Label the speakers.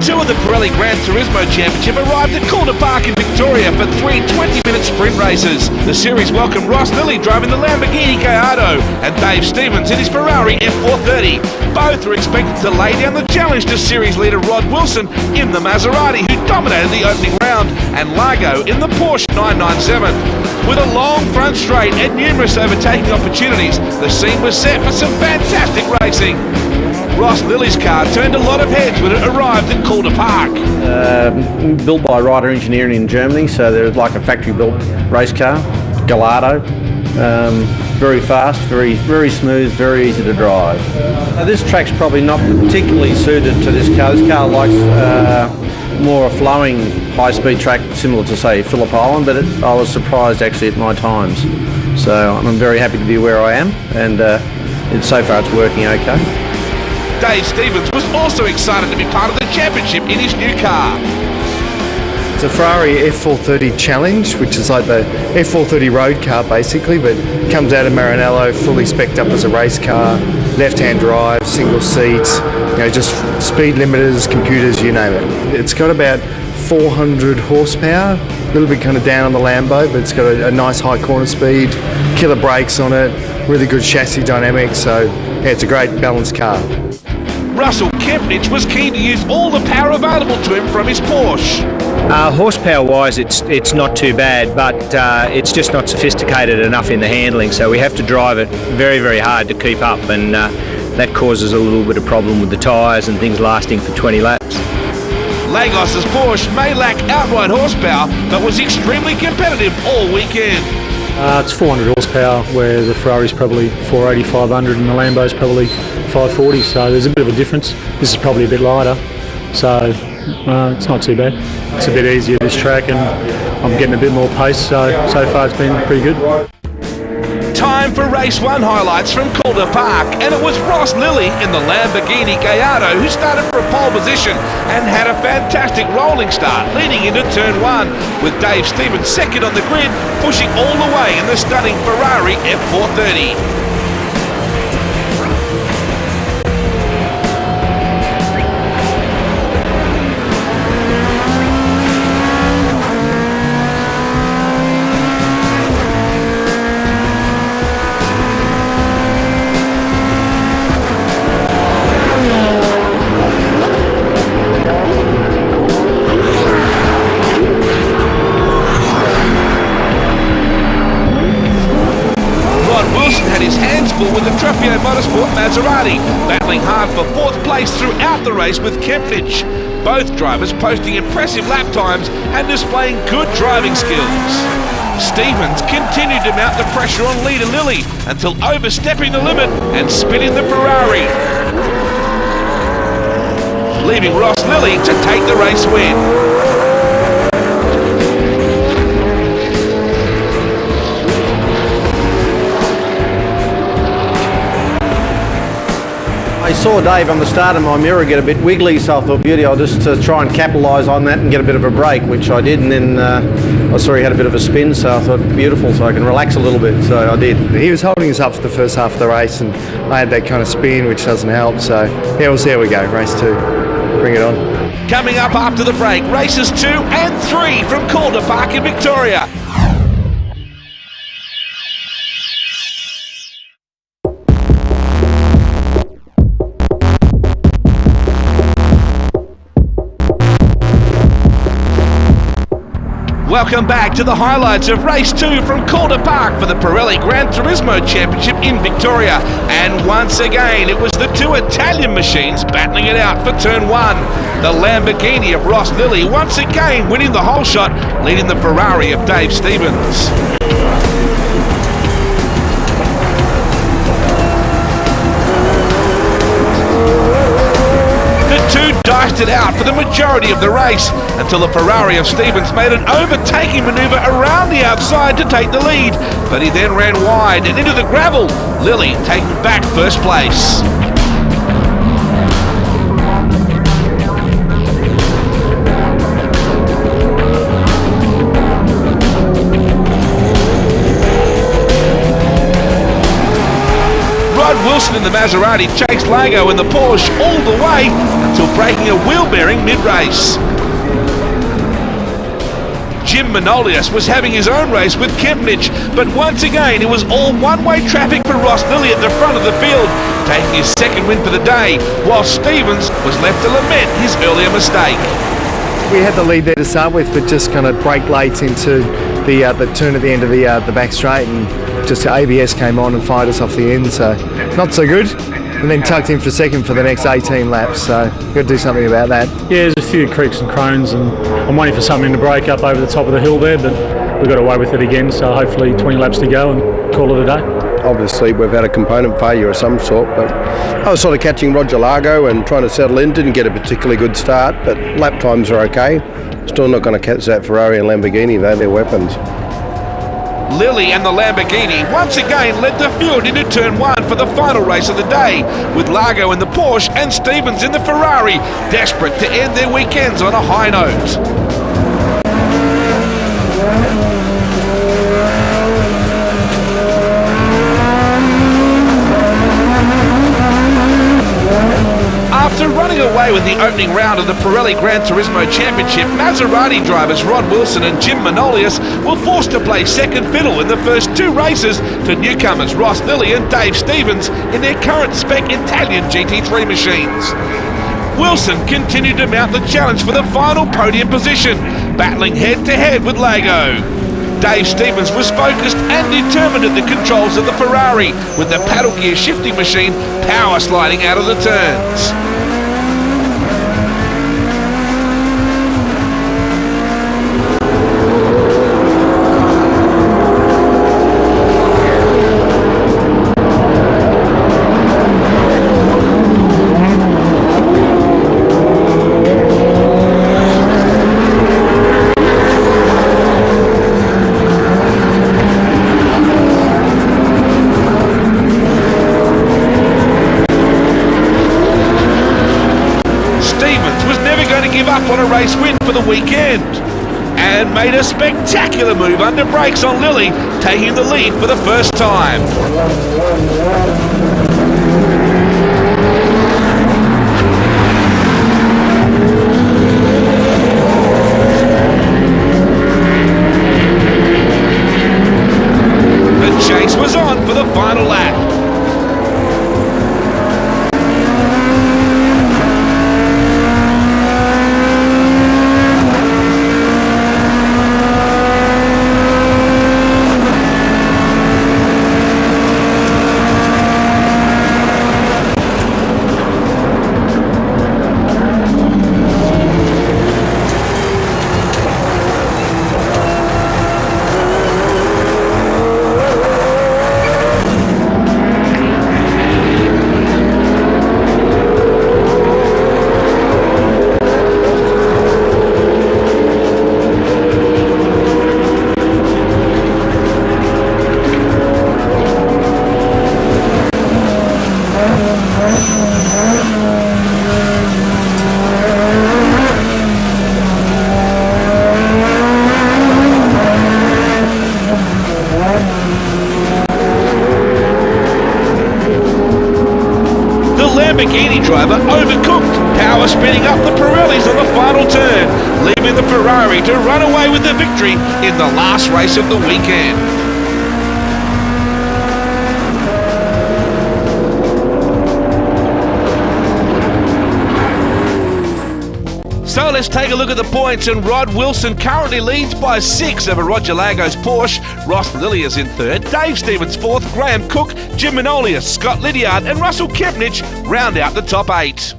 Speaker 1: 2 of the Pirelli GranTurismo Championship arrived at Calder Pak in Victoria for 3 20-minute sprint races. The series welcomed Ross Lilly driving the Lamborghini Gallardo and Dave Stevens in his Ferrari F430. Both are expected to lay down the challenge to series leader Rod Wilson in the Maserati, who dominated the opening round, and Largo in the Porsche 997. With a long front straight and numerous overtaking opportunities, the scene was set for some fantastic racing. Ross Lilly's car turned a lot of heads when it arrived at Calder Pak.
Speaker 2: Built by Ryder Engineering in Germany, so they're like a factory-built race car, Gallardo. Very fast, very smooth, very easy to drive. This track's probably not particularly suited to this car. This car likes more a flowing high-speed track similar to, say, Phillip Island, but I was surprised actually at my times. So I'm very happy to be where I am, and so far it's working okay.
Speaker 1: Dave Stevens was also excited to be part of the championship in his new car.
Speaker 3: It's a Ferrari F430 Challenge, which is like the F430 road car basically, but comes out of Maranello, fully spec'd up as a race car, left-hand drive, single seats, just speed limiters, computers, you name it. It's got about 400 horsepower, a little bit kind of down on the Lambo, but it's got a nice high corner speed, killer brakes on it, really good chassis dynamics, so yeah, it's a great balanced car.
Speaker 1: Russell Kempnich was keen to use all the power available to him from his Porsche.
Speaker 4: Horsepower-wise, it's not too bad, but it's just not sophisticated enough in the handling, so we have to drive it very, very hard to keep up, and that causes a little bit of problem with the tyres and things lasting for 20 laps.
Speaker 1: Lagos's Porsche may lack outright horsepower, but was extremely competitive all weekend.
Speaker 5: It's 400 horsepower, where the Ferrari's probably 480, 500, and the Lambo's probably 540, so there's a bit of a difference. This is probably a bit lighter, so it's not too bad. It's a bit easier this track, and I'm getting a bit more pace, so far it's been pretty good.
Speaker 1: Time for race 1 highlights from Calder Pak, and it was Ross Lilly in the Lamborghini Gallardo who started for a pole position and had a fantastic rolling start leading into turn 1, with Dave Stevens second on the grid, pushing all the way in the stunning Ferrari F430. Had his hands full with the Trofeo Motorsport Maserati, battling hard for 4th place throughout the race with Kempnich. Both drivers posting impressive lap times and displaying good driving skills. Stevens continued to mount the pressure on leader Lilly until overstepping the limit and spinning the Ferrari, leaving Ross Lilly to take the race win.
Speaker 2: I saw Dave on the start of my mirror get a bit wiggly, so I thought, beauty, I'll just try and capitalise on that and get a bit of a break, which I did, and then I saw he had a bit of a spin, so I thought, beautiful, so I can relax a little bit, so I did.
Speaker 3: He was holding us up for the first half of the race, and I had that kind of spin, which doesn't help, so yeah, we'll see how we go. Race 2, bring it on.
Speaker 1: Coming up after the break, races 2 and 3 from Calder Pak in Victoria. Welcome back to the highlights of race 2 from Calder Pak for the Pirelli GranTurismo Championship in Victoria. And once again, it was the 2 Italian machines battling it out for turn 1. The Lamborghini of Ross Lilly once again winning the whole shot, leading the Ferrari of Dave Stevens. Diced it out for the majority of the race until the Ferrari of Stevens made an overtaking manoeuvre around the outside to take the lead, but he then ran wide and into the gravel, Lilly taking back first place. Rod Wilson in the Maserati chased Largo in the Porsche all the way till breaking a wheel bearing mid-race. Jim Manolius was having his own race with Kempnich, but once again it was all one-way traffic for Ross Lilly at the front of the field, taking his second win for the day, while Stevens was left to lament his earlier mistake.
Speaker 3: We had the lead there to start with, but just kind of brake late into the turn at the end of the back straight, and just ABS came on and fired us off the end, so not so good. And then tucked in for second for the next 18 laps, so got to do something about that.
Speaker 5: Yeah, there's a few creeks and crones, and I'm waiting for something to break up over the top of the hill there, but we got away with it again, so hopefully 20 laps to go and call it a day.
Speaker 6: Obviously we've had a component failure of some sort, but I was sort of catching Roger Largo and trying to settle in. Didn't get a particularly good start, but lap times are okay. Still not going to catch that Ferrari and Lamborghini, though, their weapons.
Speaker 1: Lilly and the Lamborghini once again led the field into turn 1 for the final race of the day, with Largo in the Porsche and Stevens in the Ferrari, desperate to end their weekends on a high note. After running away with the opening round of the Pirelli GranTurismo Championship, Maserati drivers Rod Wilson and Jim Manolius were forced to play second fiddle in the first 2 races to newcomers Ross Lilly and Dave Stevens in their current spec Italian GT3 machines. Wilson continued to mount the challenge for the final podium position, battling head-to-head with Largo. Dave Stevens was focused and determined at the controls of the Ferrari, with the paddle gear shifting machine power sliding out of the turns. Give up on a race win for the weekend and made a spectacular move under brakes on Lilly, taking the lead for the first time. The chase was on for the final lap. Lamborghini driver overcooked, power speeding up the Pirellis on the final turn, leaving the Ferrari to run away with the victory in the last race of the weekend. So let's take a look at the points, and Rod Wilson currently leads by 6 over Roger Largo's Porsche. Ross Lilly is in 3rd, Dave Stevens 4th, Graham Cook, Jim Manolius, Scott Lydiard and Russell Kempnich round out the top 8.